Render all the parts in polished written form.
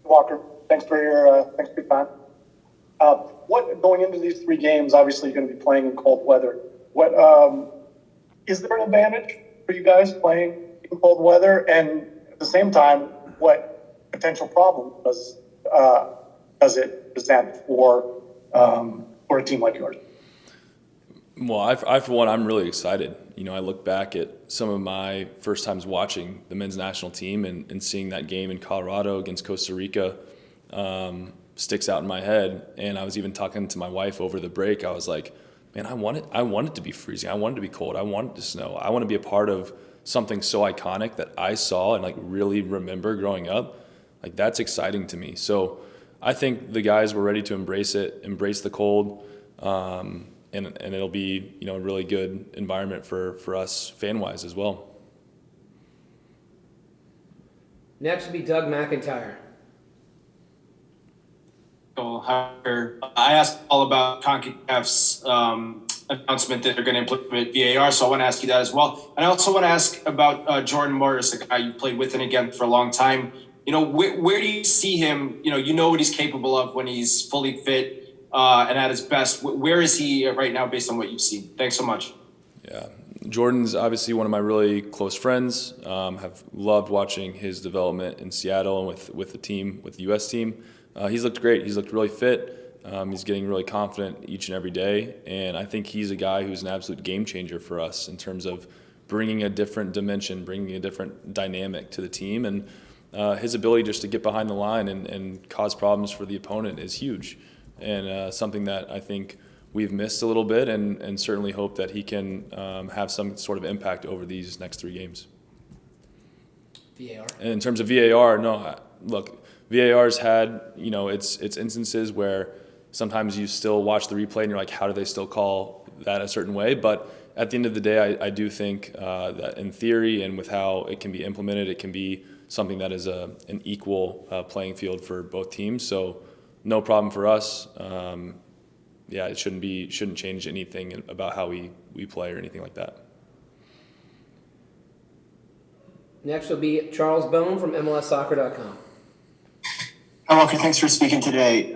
Walker, thanks for your time. What going into these three games? Obviously, you're going to be playing in cold weather. What is there an advantage for you guys playing in cold weather? And at the same time, what potential problem does it present for a team like yours? Well, I for one, I'm really excited. I look back at some of my first times watching the men's national team and seeing that game in Colorado against Costa Rica sticks out in my head. And I was even talking to my wife over the break. I was like, man, I want it to be freezing. I want it to be cold. I want it to snow. I want to be a part of something so iconic that I saw and really remember growing up. That's exciting to me. So I think the guys were ready to embrace it, embrace the cold. And it'll be a really good environment for us fan-wise as well. Next will be Doug Mcintyre. I asked all about CONCACAF's announcement that they're going to implement VAR, so I want to ask you that as well. And I also want to ask about Jordan Morris, a guy you played with and again for a long time. Where do you see him? You know what he's capable of when he's fully fit. And at his best, where is he right now based on what you've seen? Thanks so much. Yeah, Jordan's obviously one of my really close friends. Have loved watching his development in Seattle and with the team, with the U.S. team. He's looked great. He's looked really fit. He's getting really confident each and every day. And I think he's a guy who's an absolute game changer for us in terms of bringing a different dimension, bringing a different dynamic to the team. And his ability just to get behind the line and cause problems for the opponent is huge. And something that I think we've missed a little bit and certainly hope that he can have some sort of impact over these next three games. VAR? And in terms of VAR, no, look, VAR's had, it's instances where sometimes you still watch the replay and you're like, how do they still call that a certain way? But at the end of the day, I do think that in theory and with how it can be implemented, it can be something that is an equal playing field for both teams. So no problem for us. It shouldn't change anything about how we play or anything like that. Next will be Charles Bone from MLSsoccer.com. Hi, Walker. Thanks for speaking today.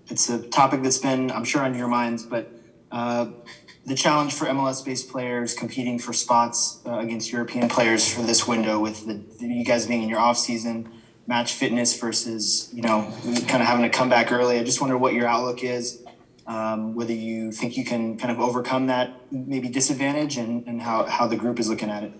It's a topic that's been, I'm sure, on your minds, but the challenge for MLS-based players competing for spots against European players for this window with you guys being in your off-season, match fitness versus, kind of having to come back early. I just wonder what your outlook is, whether you think you can kind of overcome that maybe disadvantage and how the group is looking at it.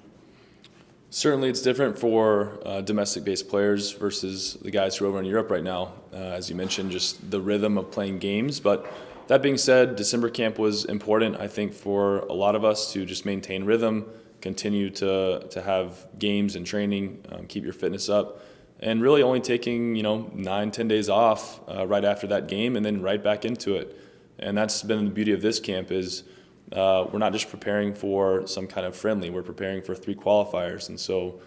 Certainly it's different for domestic-based players versus the guys who are over in Europe right now. As you mentioned, just the rhythm of playing games. But that being said, December camp was important, I think, for a lot of us to just maintain rhythm, continue to have games and training, keep your fitness up. And really only taking, 9-10 days off right after that game and then right back into it. And that's been the beauty of this camp is we're not just preparing for some kind of friendly, we're preparing for 3 qualifiers. And so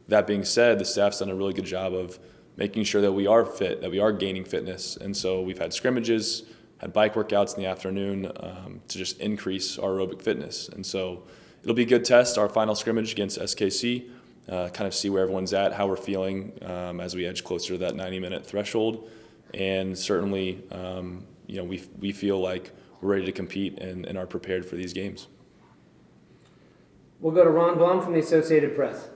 that being said, the staff's done a really good job of making sure that we are fit, that we are gaining fitness. And so we've had scrimmages, had bike workouts in the afternoon to just increase our aerobic fitness. And so it'll be a good test, our final scrimmage against SKC. Kind of see where everyone's at, how we're feeling as we edge closer to that 90-minute threshold. And certainly, we feel like we're ready to compete and are prepared for these games. We'll go to Ron Blum from the Associated Press.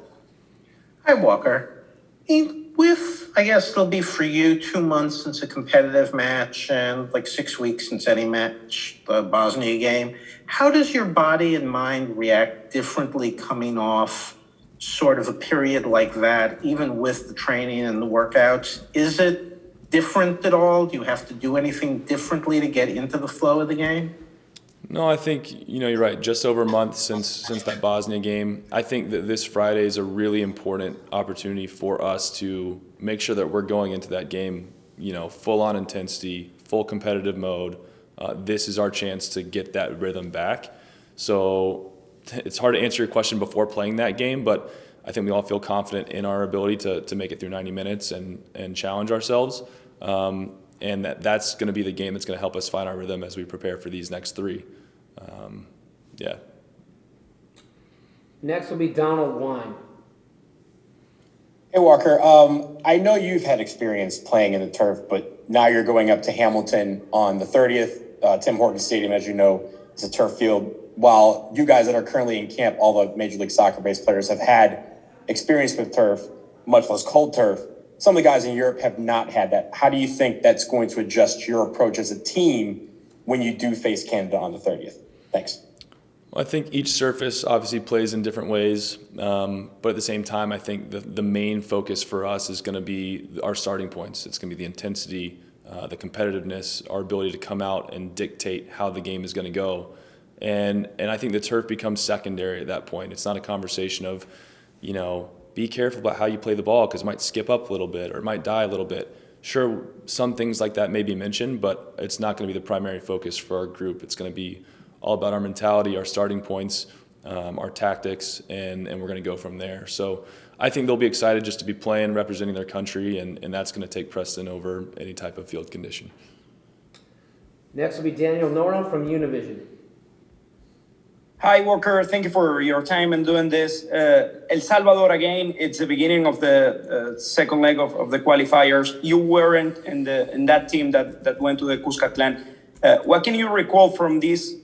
Hi, Walker. I guess it'll be for you 2 months since a competitive match and 6 weeks since any match, the Bosnia game. How does your body and mind react differently coming off sort of a period like that, even with the training and the workouts? Is it different at all? Do you have to do anything differently to get into the flow of the game? No, I think, you're right. Just over a month since that Bosnia game. I think that this Friday is a really important opportunity for us to make sure that we're going into that game, full on intensity, full competitive mode. This is our chance to get that rhythm back. So it's hard to answer your question before playing that game, but I think we all feel confident in our ability to make it through 90 minutes and challenge ourselves. And that's going to be the game that's going to help us find our rhythm as we prepare for these next 3. Next will be Donald Wine. Hey Walker, I know you've had experience playing in the turf, but now you're going up to Hamilton on the 30th. Tim Hortons Stadium, as you know, is a turf field. While you guys that are currently in camp, all the Major League Soccer-based players have had experience with turf, much less cold turf. Some of the guys in Europe have not had that. How do you think that's going to adjust your approach as a team when you do face Canada on the 30th? Thanks. Well, I think each surface obviously plays in different ways, but at the same time, I think the main focus for us is going to be our starting points. It's going to be the intensity, the competitiveness, our ability to come out and dictate how the game is going to go. And I think the turf becomes secondary at that point. It's not a conversation of, be careful about how you play the ball because it might skip up a little bit or it might die a little bit. Sure, some things like that may be mentioned, but it's not going to be the primary focus for our group. It's going to be all about our mentality, our starting points, our tactics, and we're going to go from there. So I think they'll be excited just to be playing, representing their country, and that's going to take precedent over any type of field condition. Next will be Daniel Noro from Univision. Hi, Walker. Thank you for your time and doing this. El Salvador, again, it's the beginning of the second leg of the qualifiers. You weren't in that team that went to the Cuscatlán. What can you recall from those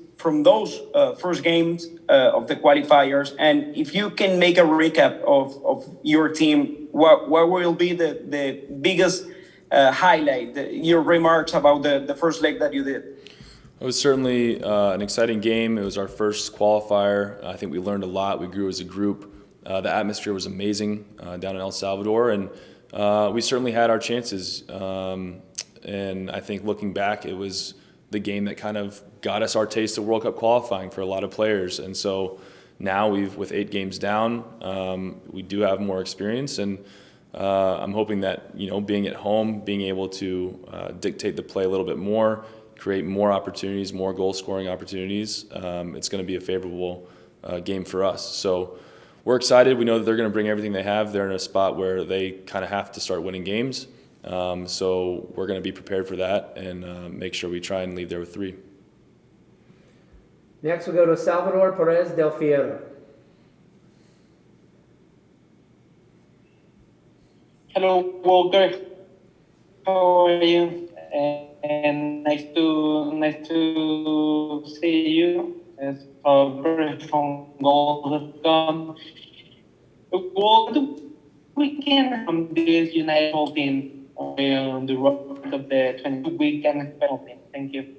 first games of the qualifiers? And if you can make a recap of your team, what will be the biggest highlight, your remarks about the first leg that you did? It was certainly an exciting game. It was our first qualifier. I think we learned a lot. We grew as a group. The atmosphere was amazing down in El Salvador, and we certainly had our chances. And I think looking back, it was the game that kind of got us our taste of World Cup qualifying for a lot of players. And so now with 8 games down, we do have more experience, and I'm hoping that being at home, being able to dictate the play a little bit more, create more opportunities, more goal-scoring opportunities, it's going to be a favorable game for us. So we're excited. We know that they're going to bring everything they have. They're in a spot where they kind of have to start winning games. So we're going to be prepared for that and make sure we try and leave there with 3. Next we'll go to Salvador Perez del Fierro. Hello, Walker. How are you? And nice to see you. It's from Gold.com. What do we can from this United team on the road of the 22 weekend? Thank you.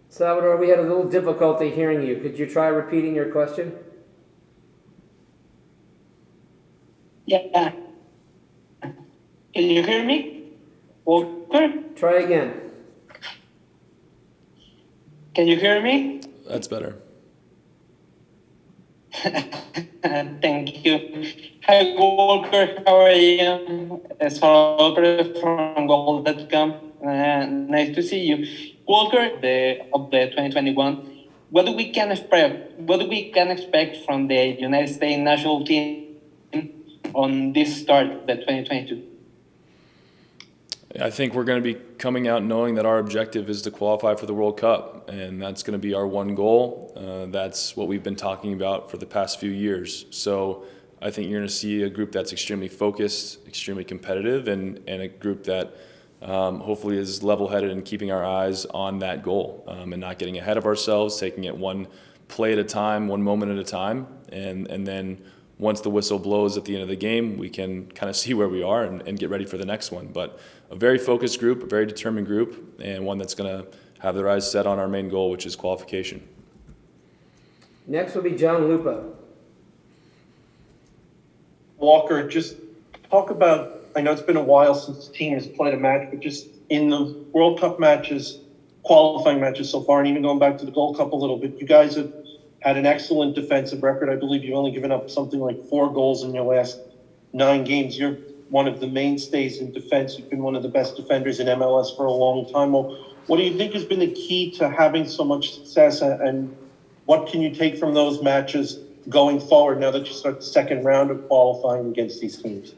Salvador, we had a little difficulty hearing you. Could you try repeating your question? Yeah. Can you hear me, Walker? Try again. Can you hear me? That's better. Thank you. Hi, Walker. How are you? It's Salvador from Gold.com. Nice to see you, Walker. Of the 2021. What do we can expect from the United States national team on this start of the 2022? I think we're going to be coming out knowing that our objective is to qualify for the World Cup, and that's going to be our one goal. That's what we've been talking about for the past few years. So I think you're going to see a group that's extremely focused, extremely competitive, and a group that hopefully is level-headed and keeping our eyes on that goal and not getting ahead of ourselves, taking it one play at a time, one moment at a time, and then once the whistle blows at the end of the game, we can kind of see where we are and get ready for the next one. But a very focused group, a very determined group, and one that's going to have their eyes set on our main goal, which is qualification. Next will be John Lupo. Walker, just talk about, I know it's been a while since the team has played a match, but just in the World Cup matches, qualifying matches so far, and even going back to the Gold Cup a little bit, you guys have had an excellent defensive record. I believe you've only given up something like 4 goals in your last 9 games. You're one of the mainstays in defense. You've been one of the best defenders in MLS for a long time. Well, what do you think has been the key to having so much success, and what can you take from those matches going forward now that you start the second round of qualifying against these teams?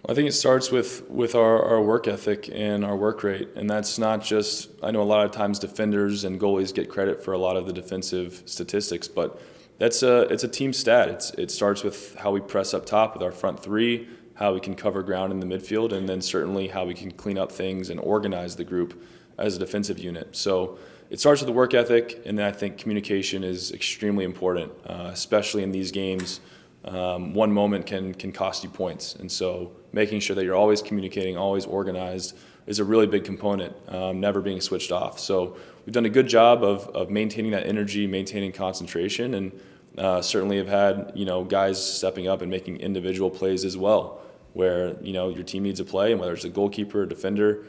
I think it starts with our work ethic and our work rate. And that's not just, I know a lot of times defenders and goalies get credit for a lot of the defensive statistics, but it's a team stat. It starts with how we press up top with our front three, how we can cover ground in the midfield, and then certainly how we can clean up things and organize the group as a defensive unit. So it starts with the work ethic, and then I think communication is extremely important, especially in these games. One moment can cost you points, and so making sure that you're always communicating, always organized, is a really big component, never being switched off. So we've done a good job of maintaining that energy, maintaining concentration, and certainly have had guys stepping up and making individual plays as well, where your team needs a play, and whether it's a goalkeeper, a defender,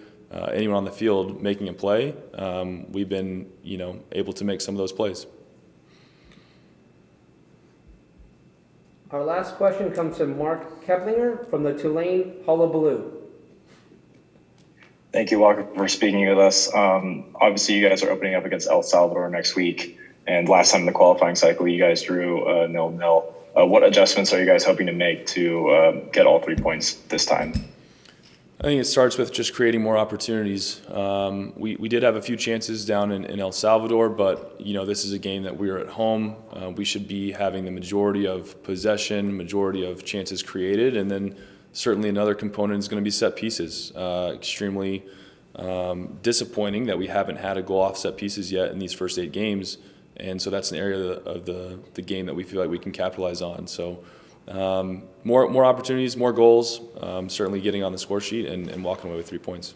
anyone on the field making a play, we've been able to make some of those plays. Our last question comes from Mark Keplinger from the Tulane Hullabaloo. Thank you, Walker, for speaking with us. Obviously, you guys are opening up against El Salvador next week, and last time in the qualifying cycle, you guys drew 0-0. What adjustments are you guys hoping to make to get all 3 points this time? I think it starts with just creating more opportunities. We did have a few chances down in El Salvador, but this is a game that we're at home. We should be having the majority of possession, majority of chances created, and then certainly another component is going to be set pieces. Extremely disappointing that we haven't had a goal off set pieces yet in these first 8 games, and so that's an area of the game that we feel like we can capitalize on. So more opportunities, more goals, certainly getting on the score sheet and walking away with 3 points.